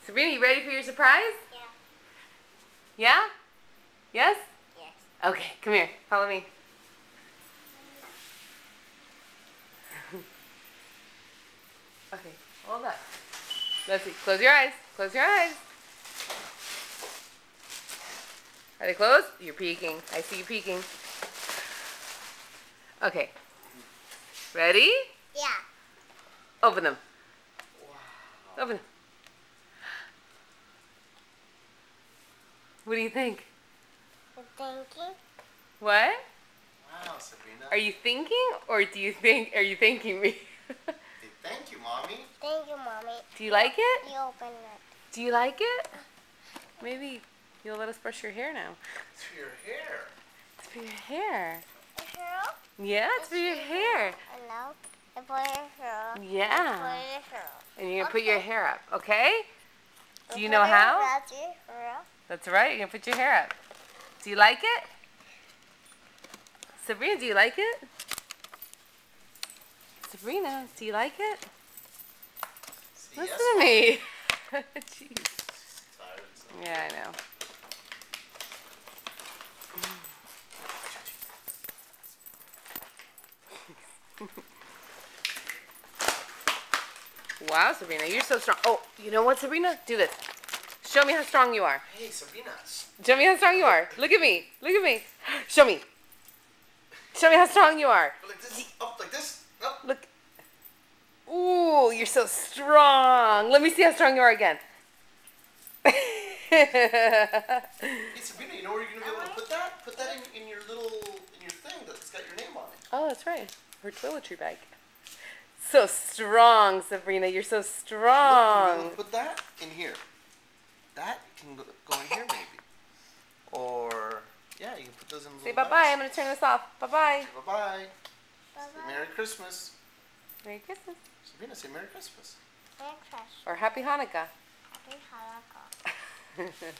Sabrina, you ready for your surprise? Yeah. Yeah? Yes? Yes. Okay, come here. Follow me. Okay, hold up. Let's see. Close your eyes. Close your eyes. Are they closed? You're peeking. I see you peeking. Okay. Ready? Yeah. Open them. Wow. Open them. What do you think? I'm thinking. What? Wow, Sabrina. Are you thinking or do you think? Are you thanking me? Hey, thank you, Mommy. Thank you, Mommy. Do you like it? You open it. Do you like it? Maybe you'll let us brush your hair now. It's for your hair. It's for your hair. Hello? Yeah, it's for your hair. Hello? I put your hair. Yeah. Put your hair. And you're going to put your Okay. hair up, okay? Do you Put know your how? hair. That's right. You're going to put your hair up. Do you like it? Sabrina, do you like it? Sabrina, do you like it? See, Listen yes, to me. Jeez. Tired, so. Yeah, I know. Wow, Sabrina, you're so strong. Oh, you know what, Sabrina? Do this. Show me how strong you are. Hey, Sabrina. Show me how strong you are. Look at me. Look at me. Show me. Show me how strong you are. Go like this. Up like this. Up. Look. Ooh, you're so strong. Let me see how strong you are again. Hey, Sabrina, you know where you're gonna be able to put that? Put that in your little thing that's got your name on it. Oh, that's right. Her toiletry bag. So strong, Sabrina. You're so Look, you're strong. gonna put that in here. That can go in here maybe. Or yeah, you can put those in. Say bye-bye. I'm going to turn this off. Bye-bye. Bye bye. Bye-bye. Merry Christmas. Merry Christmas. Sabrina, say Merry Christmas. Merry Christmas. Or Happy Hanukkah. Happy Hanukkah.